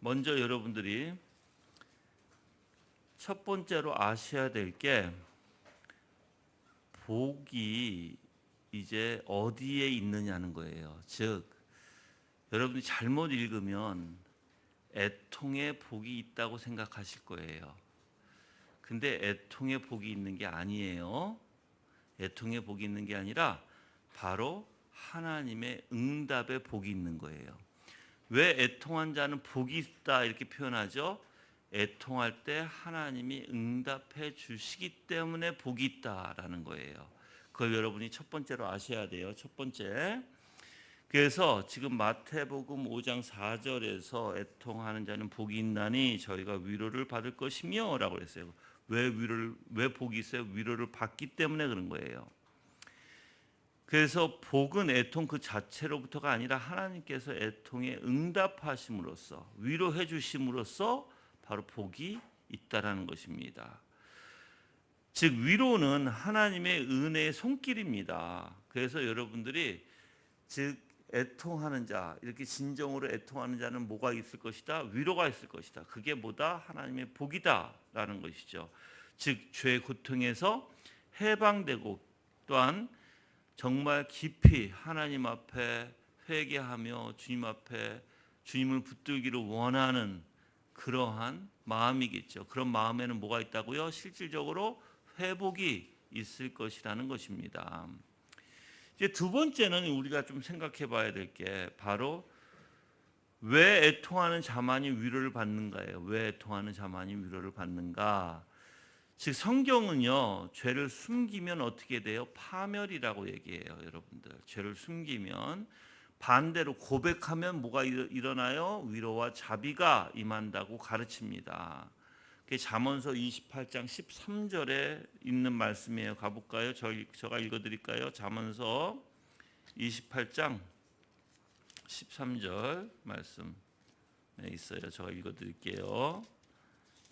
먼저 여러분들이 첫 번째로 아셔야 될 게 복이 이제 어디에 있느냐는 거예요. 즉 여러분이 잘못 읽으면 애통의 복이 있다고 생각하실 거예요. 근데 애통의 복이 있는 게 아니에요. 애통의 복이 있는 게 아니라 바로 하나님의 응답의 복이 있는 거예요. 왜 애통한 자는 복이 있다 이렇게 표현하죠? 애통할 때 하나님이 응답해 주시기 때문에 복이 있다라는 거예요. 그걸 여러분이 첫 번째로 아셔야 돼요. 첫 번째. 그래서 지금 마태복음 5장 4절에서 애통하는 자는 복이 있나니 저희가 위로를 받을 것이며 라고 했어요. 왜 복이 있어요? 위로를 받기 때문에 그런 거예요. 그래서 복은 애통 그 자체로부터가 아니라 하나님께서 애통에 응답하심으로써 위로해 주심으로써 바로 복이 있다라는 것입니다. 즉 위로는 하나님의 은혜의 손길입니다. 그래서 여러분들이 즉 애통하는 자, 이렇게 진정으로 애통하는 자는 뭐가 있을 것이다? 위로가 있을 것이다. 그게 뭐다? 하나님의 복이다라는 것이죠. 즉 죄의 고통에서 해방되고 또한 정말 깊이 하나님 앞에 회개하며 주님 앞에 주님을 붙들기를 원하는 그러한 마음이겠죠. 그런 마음에는 뭐가 있다고요? 실질적으로 회복이 있을 것이라는 것입니다. 이제 두 번째는 우리가 좀 생각해 봐야 될 게 바로 왜 애통하는 자만이 위로를 받는가예요. 왜 애통하는 자만이 위로를 받는가? 즉 성경은요. 죄를 숨기면 어떻게 돼요? 파멸이라고 얘기해요. 여러분들. 죄를 숨기면 반대로 고백하면 뭐가 일어나요? 위로와 자비가 임한다고 가르칩니다. 그게 잠언서 28장 13절에 있는 말씀이에요. 가볼까요? 제가 읽어드릴까요? 잠언서 28장 13절 말씀 있어요. 제가 읽어드릴게요.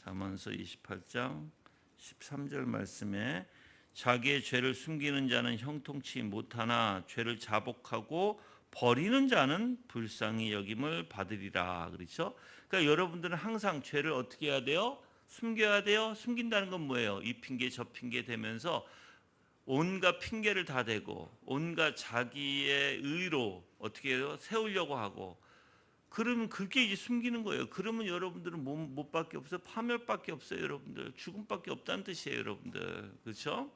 잠언서 28장 13절 말씀에 자기의 죄를 숨기는 자는 형통치 못하나 죄를 자복하고 버리는 자는 불쌍히 여김을 받으리라. 그렇죠? 그러니까 여러분들은 항상 죄를 어떻게 해야 돼요? 숨겨야 돼요. 숨긴다는 건 뭐예요? 이 핑계 저 핑계 되면서 온갖 핑계를 다 대고 온갖 자기의 의로 어떻게 해요? 세우려고 하고 그러면 그게 이제 숨기는 거예요. 그러면 여러분들은 뭐밖에 없어요? 파멸밖에 없어요. 여러분들 죽음밖에 없다는 뜻이에요. 여러분들 그렇죠?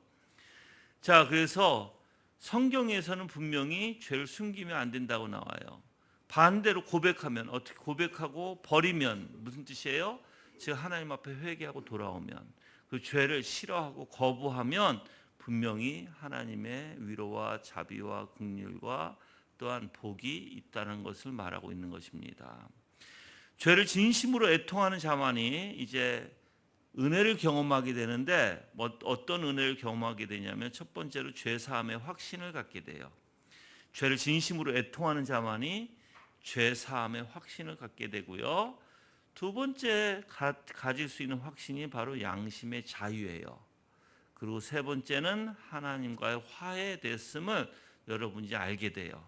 자 그래서 성경에서는 분명히 죄를 숨기면 안 된다고 나와요. 반대로 고백하면 어떻게 고백하고 버리면 무슨 뜻이에요? 즉 하나님 앞에 회개하고 돌아오면 그 죄를 싫어하고 거부하면 분명히 하나님의 위로와 자비와 긍휼과 또한 복이 있다는 것을 말하고 있는 것입니다. 죄를 진심으로 애통하는 자만이 이제 은혜를 경험하게 되는데 어떤 은혜를 경험하게 되냐면 첫 번째로 죄 사함의 확신을 갖게 돼요. 죄를 진심으로 애통하는 자만이 죄 사함의 확신을 갖게 되고요. 두 번째 가질 수 있는 확신이 바로 양심의 자유예요. 그리고 세 번째는 하나님과의 화해됐음을 여러분이 알게 돼요.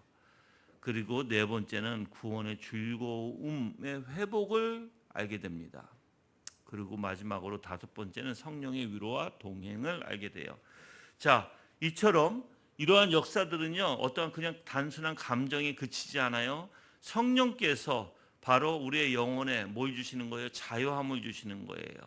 그리고 네 번째는 구원의 즐거움의 회복을 알게 됩니다. 그리고 마지막으로 다섯 번째는 성령의 위로와 동행을 알게 돼요. 자, 이처럼 이러한 역사들은요, 어떠한 그냥 단순한 감정에 그치지 않아요. 성령께서 바로 우리의 영혼에 뭘 주시는 거예요? 자유함을 주시는 거예요.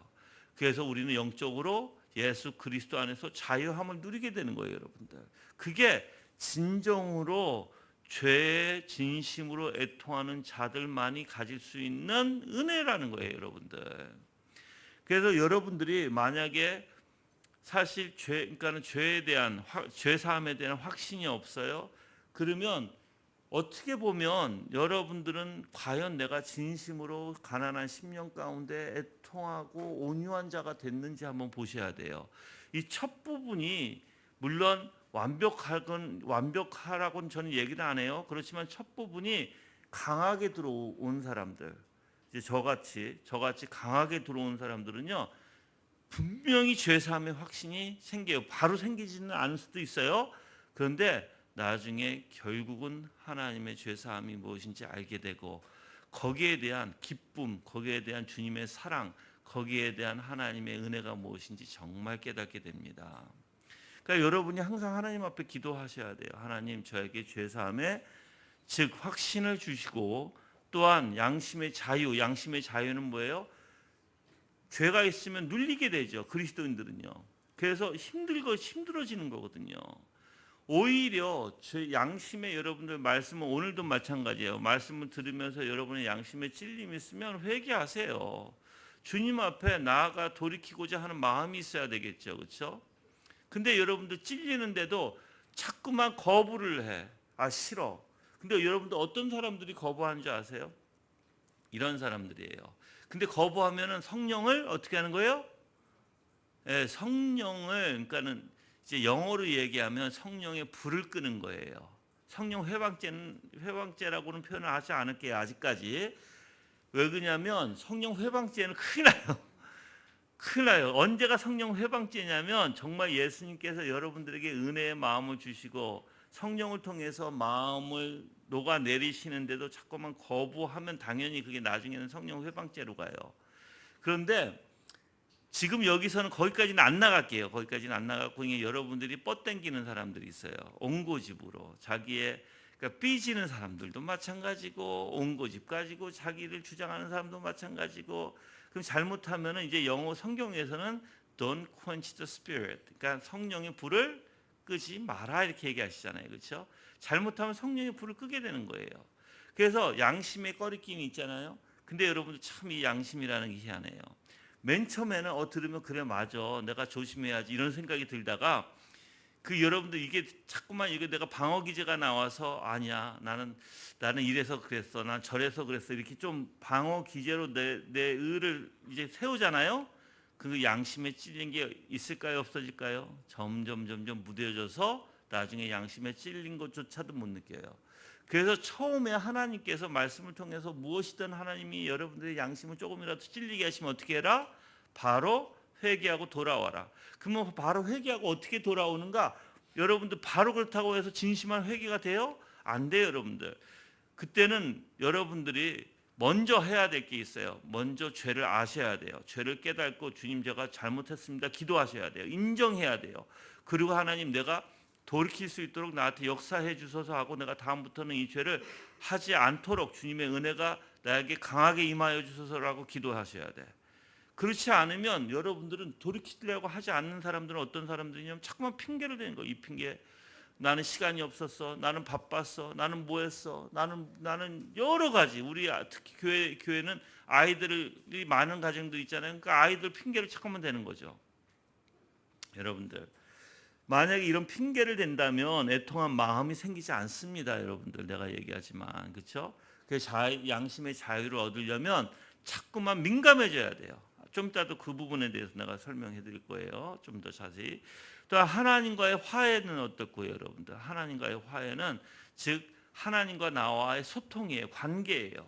그래서 우리는 영적으로 예수 그리스도 안에서 자유함을 누리게 되는 거예요, 여러분들. 그게 진정으로 죄에 진심으로 애통하는 자들만이 가질 수 있는 은혜라는 거예요, 여러분들. 그래서 여러분들이 만약에 사실 그러니까는 죄에 대한 죄 사함에 대한 확신이 없어요. 그러면 어떻게 보면 여러분들은 과연 내가 진심으로 가난한 심령 가운데 애통하고 온유한 자가 됐는지 한번 보셔야 돼요. 이 첫 부분이 물론 완벽하라고는 저는 얘기를 안 해요. 그렇지만 첫 부분이 강하게 들어온 사람들, 이제 저같이 강하게 들어온 사람들은요, 분명히 죄사함의 확신이 생겨요. 바로 생기지는 않을 수도 있어요. 그런데 나중에 결국은 하나님의 죄사함이 무엇인지 알게 되고 거기에 대한 기쁨, 거기에 대한 주님의 사랑, 거기에 대한 하나님의 은혜가 무엇인지 정말 깨닫게 됩니다. 그러니까 여러분이 항상 하나님 앞에 기도하셔야 돼요. 하나님, 저에게 죄사함에 즉 확신을 주시고, 또한 양심의 자유. 양심의 자유는 뭐예요? 죄가 있으면 눌리게 되죠, 그리스도인들은요. 그래서 힘들어지는 거거든요. 오히려 양심의 여러분들 말씀은 오늘도 마찬가지예요. 말씀을 들으면서 여러분의 양심에 찔림이 있으면 회개하세요. 주님 앞에 나아가 돌이키고자 하는 마음이 있어야 되겠죠, 그렇죠? 근데 여러분들 찔리는데도 자꾸만 거부를 해. 아, 싫어. 근데 여러분들 어떤 사람들이 거부하는 줄 아세요? 이런 사람들이에요. 근데 거부하면은 성령을 어떻게 하는 거예요? 예, 성령을, 그러니까는 이제 영어로 얘기하면 성령의 불을 끄는 거예요. 성령 회방죄라고는 표현을 하지 않을게요, 아직까지. 왜 그러냐면 성령 회방죄는 큰일 나요. 큰일 나요. 언제가 성령 회방죄냐면 정말 예수님께서 여러분들에게 은혜의 마음을 주시고 성령을 통해서 마음을 녹아내리시는데도 자꾸만 거부하면 당연히 그게 나중에는 성령 회방죄로 가요. 그런데 지금 여기서는 거기까지는 안 나갈게요. 거기까지는 안 나가고 여러분들이 뻗당기는 사람들이 있어요. 옹고집으로 자기의, 그러니까 삐지는 사람들도 마찬가지고, 옹고집 가지고 자기를 주장하는 사람도 마찬가지고. 그럼 잘못하면은 이제 영어 성경에서는 don't quench the spirit, 그러니까 성령의 불을 끄지 마라 이렇게 얘기하시잖아요, 그렇죠? 잘못하면 성령의 불을 끄게 되는 거예요. 그래서 양심의 꺼리낌이 있잖아요. 근데 여러분들 참 이 양심이라는 게 희한해요. 맨 처음에는 들으면 그래 맞아, 내가 조심해야지 이런 생각이 들다가 여러분들 이게 자꾸만 이게 내가 방어 기제가 나와서 아니야, 나는 이래서 그랬어, 난 저래서 그랬어, 이렇게 좀 방어 기제로 내 의를 이제 세우잖아요. 그 양심에 찔린 게 있을까요, 없어질까요? 점점 무뎌져서 나중에 양심에 찔린 것조차도 못 느껴요. 그래서 처음에 하나님께서 말씀을 통해서 무엇이든 하나님이 여러분들의 양심을 조금이라도 찔리게 하시면 어떻게 해라? 바로 회개하고 돌아와라. 그러면 바로 회개하고 어떻게 돌아오는가? 여러분들 바로 그렇다고 해서 진심한 회개가 돼요? 안 돼요, 여러분들. 그때는 여러분들이 먼저 해야 될 게 있어요. 먼저 죄를 아셔야 돼요. 죄를 깨닫고 주님 제가 잘못했습니다, 기도하셔야 돼요. 인정해야 돼요. 그리고 하나님, 내가 돌이킬 수 있도록 나한테 역사해 주소서 하고, 내가 다음부터는 이 죄를 하지 않도록 주님의 은혜가 나에게 강하게 임하여 주소서라고 기도하셔야 돼. 그렇지 않으면 여러분들은 돌이키려고 하지 않는 사람들은 어떤 사람들이냐면 자꾸만 핑계를 대는 거예요. 이 핑계, 나는 시간이 없었어, 나는 바빴어, 나는 뭐 했어, 나는 여러 가지. 우리 특히 교회는 아이들이 많은 가정들 있잖아요. 그러니까 아이들 핑계를 자꾸만 대는 거죠. 여러분들, 만약에 이런 핑계를 댄다면 애통한 마음이 생기지 않습니다, 여러분들. 내가 얘기하지만, 그렇죠? 그 양심의 자유를 얻으려면 자꾸만 민감해져야 돼요. 좀 이따도 그 부분에 대해서 내가 설명해 드릴 거예요, 좀 더 자세히. 또 하나님과의 화해는 어떻고요, 여러분들? 하나님과의 화해는 즉 하나님과 나와의 소통이에요, 관계예요.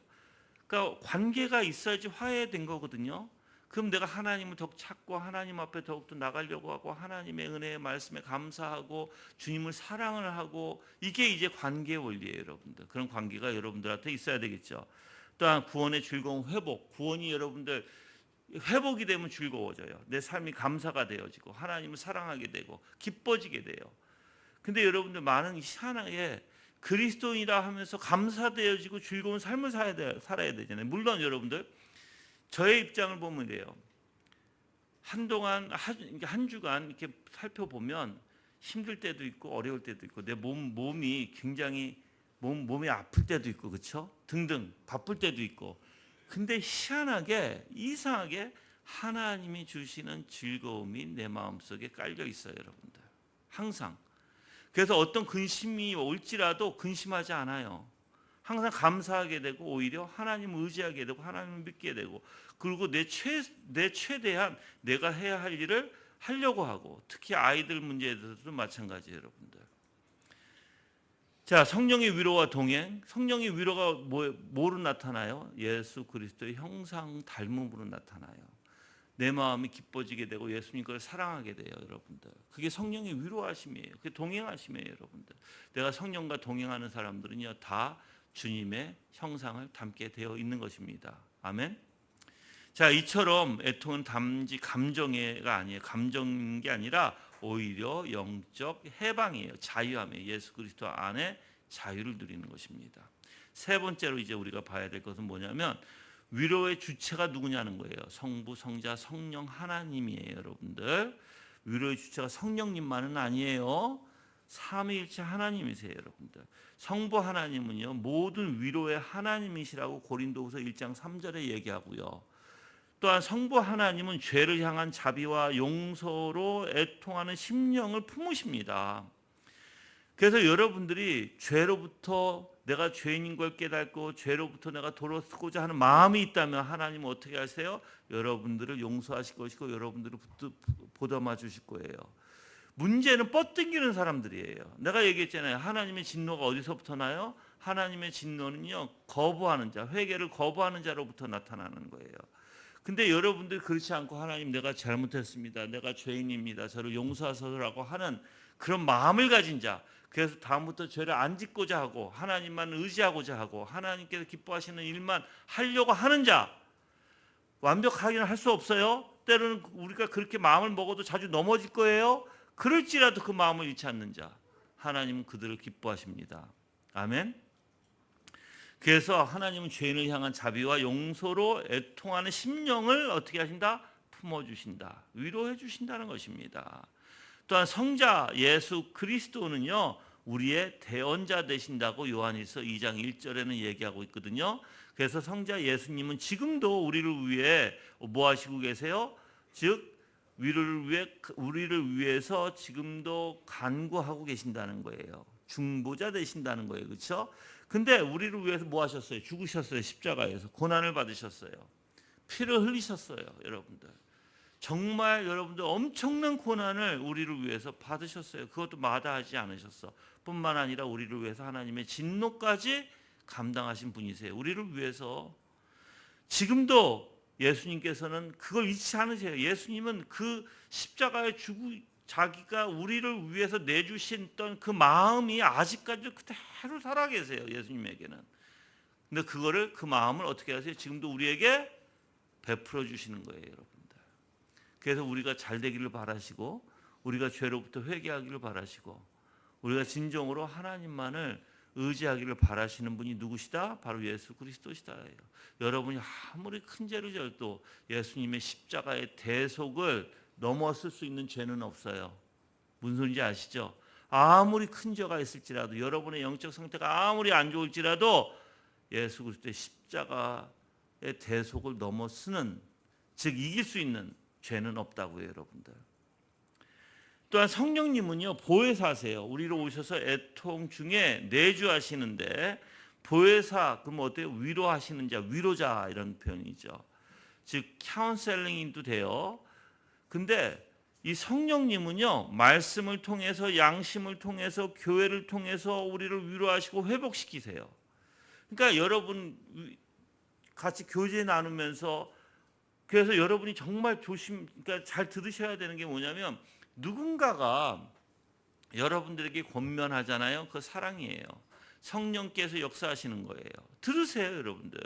그러니까 관계가 있어야지 화해된 거거든요. 그럼 내가 하나님을 더 찾고 하나님 앞에 더욱더 나가려고 하고 하나님의 은혜의 말씀에 감사하고 주님을 사랑을 하고, 이게 이제 관계의 원리예요, 여러분들. 그런 관계가 여러분들한테 있어야 되겠죠. 또한 구원의 즐거운 회복, 구원이 여러분들 회복이 되면 즐거워져요. 내 삶이 감사가 되어지고 하나님을 사랑하게 되고 기뻐지게 돼요. 근데 여러분들 많은 희한하게 그리스도인이라 하면서 감사되어지고 즐거운 삶을 살아야 되잖아요. 물론 여러분들, 저의 입장을 보면 돼요. 한동안 한 주간 이렇게 살펴보면 힘들 때도 있고 어려울 때도 있고, 내 몸이 굉장히 몸이 아플 때도 있고, 그렇죠? 등등 바쁠 때도 있고. 근데 희한하게 이상하게 하나님이 주시는 즐거움이 내 마음속에 깔려 있어요, 여러분들. 항상. 그래서 어떤 근심이 올지라도 근심하지 않아요. 항상 감사하게 되고 오히려 하나님을 의지하게 되고 하나님을 믿게 되고, 그리고 내 최대한 내가 해야 할 일을 하려고 하고, 특히 아이들 문제에 대해서도 마찬가지예요, 여러분들. 자, 성령의 위로와 동행. 성령의 위로가 뭐로 나타나요? 예수 그리스도의 형상 닮음으로 나타나요. 내 마음이 기뻐지게 되고 예수님 걸 사랑하게 돼요, 여러분들. 그게 성령의 위로하심이에요. 그게 동행하심이에요, 여러분들. 내가 성령과 동행하는 사람들은요, 다 주님의 형상을 담게 되어 있는 것입니다. 아멘. 자, 이처럼 애통은 단지 감정가 아니에요. 감정인 게 아니라 오히려 영적 해방이에요. 자유함이에요. 예수 그리스도 안에 자유를 누리는 것입니다. 세 번째로 이제 우리가 봐야 될 것은 뭐냐면 위로의 주체가 누구냐는 거예요. 성부, 성자, 성령 하나님이에요, 여러분들. 위로의 주체가 성령님만은 아니에요. 삼위일체 하나님이세요, 여러분들. 성부 하나님은요, 모든 위로의 하나님이시라고 고린도후서 1장 3절에 얘기하고요. 또한 성부 하나님은 죄를 향한 자비와 용서로 애통하는 심령을 품으십니다. 그래서 여러분들이 죄로부터 내가 죄인인 걸 깨닫고 죄로부터 내가 돌아서고자 하는 마음이 있다면 하나님은 어떻게 하세요? 여러분들을 용서하실 것이고 여러분들을 보듬어 주실 거예요. 문제는 뻗당기는 사람들이에요. 내가 얘기했잖아요. 하나님의 진노가 어디서부터 나요? 하나님의 진노는요, 거부하는 자, 회개를 거부하는 자로부터 나타나는 거예요. 근데 여러분들이 그렇지 않고 하나님 내가 잘못했습니다. 내가 죄인입니다. 저를 용서하소서라고 하는 그런 마음을 가진 자, 그래서 다음부터 죄를 안 짓고자 하고 하나님만 의지하고자 하고 하나님께서 기뻐하시는 일만 하려고 하는 자, 완벽하게는 할 수 없어요. 때로는 우리가 그렇게 마음을 먹어도 자주 넘어질 거예요. 그럴지라도 그 마음을 잃지 않는 자, 하나님은 그들을 기뻐하십니다. 아멘. 그래서 하나님은 죄인을 향한 자비와 용서로 애통하는 심령을 어떻게 하신다? 품어주신다. 위로해 주신다는 것입니다. 또한 성자 예수 그리스도는요, 우리의 대언자 되신다고 요한일서 2장 1절에는 얘기하고 있거든요. 그래서 성자 예수님은 지금도 우리를 위해 뭐 하시고 계세요? 즉 우리를 위해서 지금도 간구하고 계신다는 거예요. 중보자 되신다는 거예요. 그렇죠? 근데 우리를 위해서 뭐 하셨어요? 죽으셨어요. 십자가에서 고난을 받으셨어요. 피를 흘리셨어요. 여러분들. 정말 여러분들 엄청난 고난을 우리를 위해서 받으셨어요. 그것도 마다하지 않으셨어. 뿐만 아니라 우리를 위해서 하나님의 진노까지 감당하신 분이세요. 우리를 위해서. 지금도 예수님께서는 그걸 잊지 않으세요. 예수님은 그 십자가에 자기가 우리를 위해서 내주셨던 그 마음이 아직까지도 그대로 살아 계세요. 예수님에게는. 근데 그 마음을 어떻게 하세요? 지금도 우리에게 베풀어 주시는 거예요, 여러분들. 그래서 우리가 잘 되기를 바라시고 우리가 죄로부터 회개하기를 바라시고 우리가 진정으로 하나님만을 의지하기를 바라시는 분이 누구시다? 바로 예수 그리스도시다. 여러분이 아무리 큰 죄를 져도 예수님의 십자가의 대속을 넘어설 수 있는 죄는 없어요. 무슨 소리인지 아시죠? 아무리 큰 죄가 있을지라도 여러분의 영적 상태가 아무리 안 좋을지라도 예수 그리스도의 십자가의 대속을 넘어서는, 즉 이길 수 있는 죄는 없다고요, 여러분들. 또한 성령님은요, 보혜사세요. 우리로 오셔서 애통 중에 내주하시는데, 보혜사 그럼 어때요? 위로하시는 자, 위로자 이런 표현이죠. 즉 카운셀링도 돼요. 근데 이 성령님은요, 말씀을 통해서 양심을 통해서 교회를 통해서 우리를 위로하시고 회복시키세요. 그러니까 여러분 같이 교제 나누면서, 그래서 여러분이 정말 그러니까 잘 들으셔야 되는 게 뭐냐면, 누군가가 여러분들에게 권면하잖아요. 그 사랑이에요. 성령께서 역사하시는 거예요. 들으세요, 여러분들.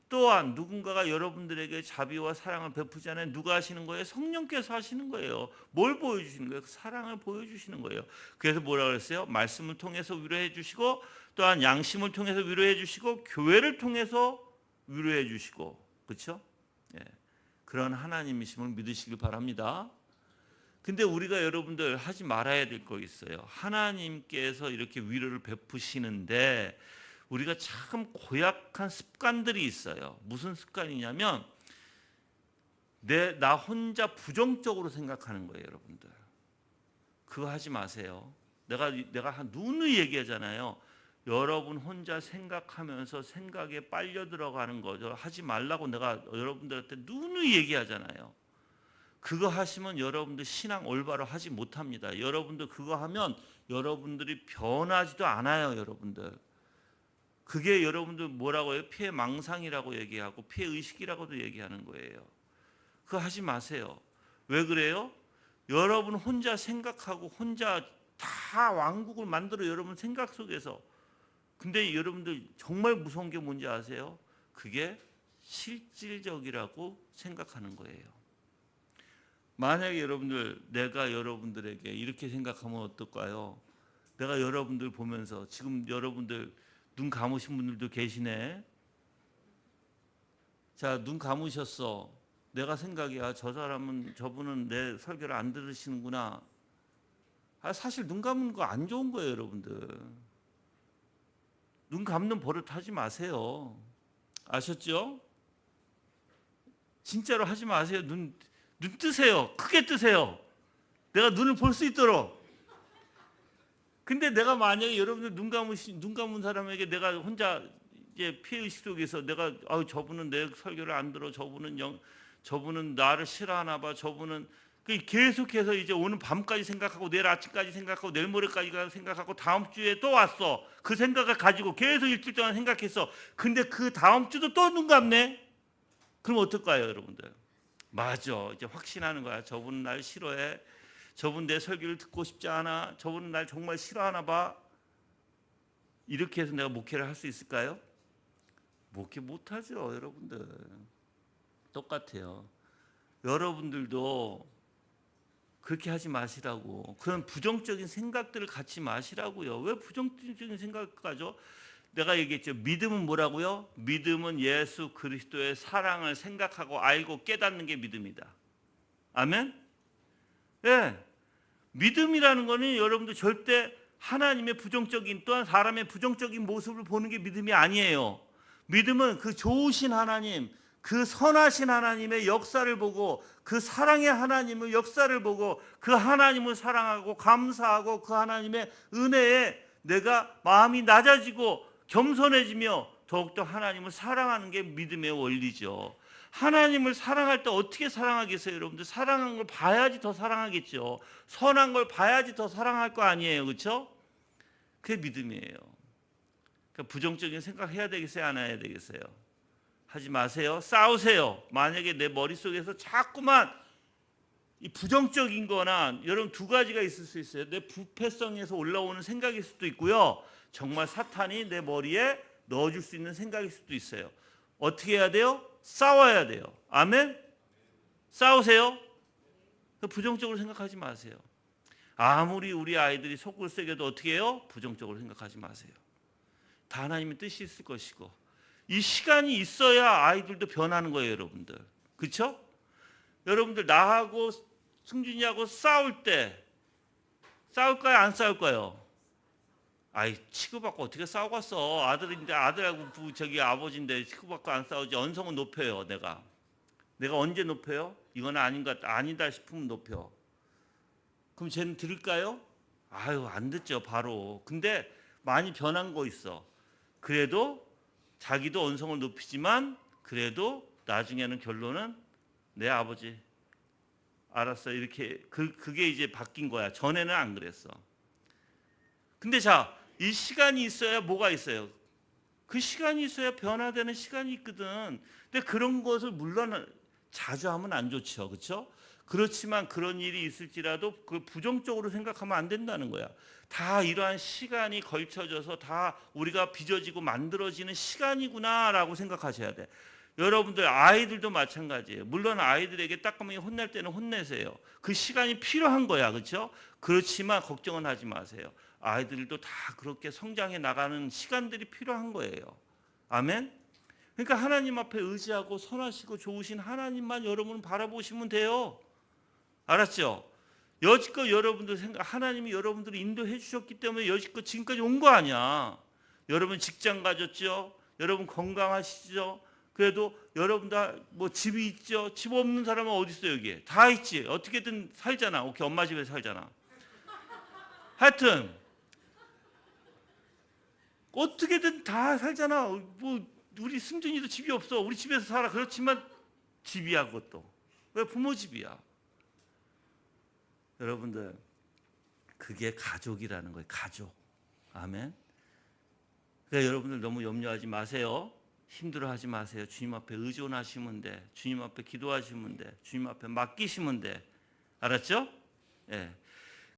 또한 누군가가 여러분들에게 자비와 사랑을 베푸잖아요. 누가 하시는 거예요? 성령께서 하시는 거예요. 뭘 보여주시는 거예요? 그 사랑을 보여주시는 거예요. 그래서 뭐라고 그랬어요? 말씀을 통해서 위로해 주시고, 또한 양심을 통해서 위로해 주시고, 교회를 통해서 위로해 주시고, 그렇죠? 예. 그런 하나님이심을 믿으시길 바랍니다. 근데 우리가 여러분들 하지 말아야 될 거 있어요. 하나님께서 이렇게 위로를 베푸시는데 우리가 참 고약한 습관들이 있어요. 무슨 습관이냐면 나 혼자 부정적으로 생각하는 거예요, 여러분들. 그거 하지 마세요. 내가 누누이 얘기하잖아요. 여러분 혼자 생각하면서 생각에 빨려 들어가는 거죠. 하지 말라고 내가 여러분들한테 누누이 얘기하잖아요. 그거 하시면 여러분들 신앙 올바로 하지 못합니다. 여러분들 그거 하면 여러분들이 변하지도 않아요, 여러분들. 그게 여러분들 뭐라고 해요? 피해망상이라고 얘기하고 피해의식이라고도 얘기하는 거예요. 그거 하지 마세요. 왜 그래요? 여러분 혼자 생각하고 혼자 다 왕국을 만들어 여러분 생각 속에서 근데 여러분들 정말 무서운 게 뭔지 아세요? 그게 실질적이라고 생각하는 거예요. 만약에 여러분들, 내가 여러분들에게 이렇게 생각하면 어떨까요? 내가 여러분들 보면서, 지금 여러분들 눈 감으신 분들도 계시네. 자, 눈 감으셨어. 내가 생각이야, 저분은 내 설교를 안 들으시는구나. 사실 눈 감는 거 안 좋은 거예요, 여러분들. 눈 감는 버릇 하지 마세요. 아셨죠? 진짜로 하지 마세요. 눈 뜨세요. 크게 뜨세요. 내가 눈을 볼 수 있도록. 근데 내가 만약에 여러분들 눈 감은 사람에게 내가 혼자 이제 피해의식 속에서 내가 저분은 내 설교를 안 들어, 저분은 나를 싫어하나 봐, 저분은 계속해서 이제 오늘 밤까지 생각하고 내일 아침까지 생각하고 내일 모레까지 생각하고 다음 주에 또 왔어. 그 생각을 가지고 계속 일주일 동안 생각했어. 근데 그 다음 주도 또 눈 감네. 그럼 어떨까요, 여러분들? 맞아, 이제 확신하는 거야. 저분은 날 싫어해. 저분 내 설교를 듣고 싶지 않아. 저분은 날 정말 싫어하나 봐. 이렇게 해서 내가 목회를 할 수 있을까요? 목회 못하죠, 여러분들. 똑같아요. 여러분들도 그렇게 하지 마시라고. 그런 부정적인 생각들을 갖지 마시라고요. 왜 부정적인 생각을 가져? 내가 얘기했죠. 믿음은 뭐라고요? 믿음은 예수 그리스도의 사랑을 생각하고 알고 깨닫는 게 믿음이다. 아멘? 예. 믿음이라는 거는 여러분들 절대 하나님의 부정적인, 또한 사람의 부정적인 모습을 보는 게 믿음이 아니에요. 믿음은 그 좋으신 하나님, 그 선하신 하나님의 역사를 보고, 그 사랑의 하나님의 역사를 보고, 그 하나님을 사랑하고 감사하고, 그 하나님의 은혜에 내가 마음이 낮아지고 겸손해지며 더욱더 하나님을 사랑하는 게 믿음의 원리죠. 하나님을 사랑할 때 어떻게 사랑하겠어요, 여러분들? 사랑한 걸 봐야지 더 사랑하겠죠. 선한 걸 봐야지 더 사랑할 거 아니에요, 그렇죠? 그게 믿음이에요. 그러니까 부정적인 생각 해야 되겠어요, 안 해야 되겠어요? 하지 마세요. 싸우세요. 만약에 내 머릿속에서 자꾸만 이 부정적인 거나, 여러분 두 가지가 있을 수 있어요. 내 부패성에서 올라오는 생각일 수도 있고요. 정말 사탄이 내 머리에 넣어줄 수 있는 생각일 수도 있어요. 어떻게 해야 돼요? 싸워야 돼요. 아멘? 싸우세요. 부정적으로 생각하지 마세요. 아무리 우리 아이들이 속을 새겨도 어떻게 해요? 부정적으로 생각하지 마세요. 다 하나님의 뜻이 있을 것이고, 이 시간이 있어야 아이들도 변하는 거예요, 여러분들. 그렇죠? 여러분들 나하고 승준이하고 싸울 때 싸울까요, 안 싸울까요? 치고받고 어떻게 싸우겠어? 아들인데, 아들하고 아버지인데 치고받고 안 싸우지. 언성은 높여요. 내가 언제 높여요? 이건 아니다 싶으면 높여. 그럼 쟤는 들을까요? 안 듣죠, 바로. 근데 많이 변한 거 있어. 그래도 자기도 언성을 높이지만, 그래도 나중에는 결론은 내 아버지 알았어, 이렇게. 그게 이제 바뀐 거야. 전에는 안 그랬어. 근데 자, 이 시간이 있어야 뭐가 있어요? 그 시간이 있어야 변화되는 시간이 있거든. 근데 그런 것을 물론 자주 하면 안 좋죠, 그렇죠? 그렇지만 그런 일이 있을지라도 그걸 부정적으로 생각하면 안 된다는 거야. 다 이러한 시간이 걸쳐져서 다 우리가 빚어지고 만들어지는 시간이구나라고 생각하셔야 돼. 여러분들 아이들도 마찬가지예요. 물론 아이들에게 따끔하게 혼낼 때는 혼내세요. 그 시간이 필요한 거야, 그렇죠? 그렇지만 걱정은 하지 마세요. 아이들도 다 그렇게 성장해 나가는 시간들이 필요한 거예요. 아멘? 그러니까 하나님 앞에 의지하고 선하시고 좋으신 하나님만 여러분 바라보시면 돼요. 알았죠? 여지껏 여러분들 하나님이 여러분들을 인도해 주셨기 때문에 여지껏 지금까지 온 거 아니야. 여러분 직장 가졌죠? 여러분 건강하시죠? 그래도 여러분 다 뭐 집이 있죠? 집 없는 사람은 어디 있어요, 여기에? 다 있지. 어떻게든 살잖아. 오케이, 엄마 집에 살잖아. 하여튼 어떻게든 다 살잖아. 뭐 우리 승준이도 집이 없어. 우리 집에서 살아. 그렇지만 집이야, 그것도. 왜? 부모 집이야. 여러분들, 그게 가족이라는 거예요. 가족. 아멘. 그러니까 여러분들 너무 염려하지 마세요. 힘들어하지 마세요. 주님 앞에 의존하시면 돼. 주님 앞에 기도하시면 돼. 주님 앞에 맡기시면 돼. 알았죠? 예.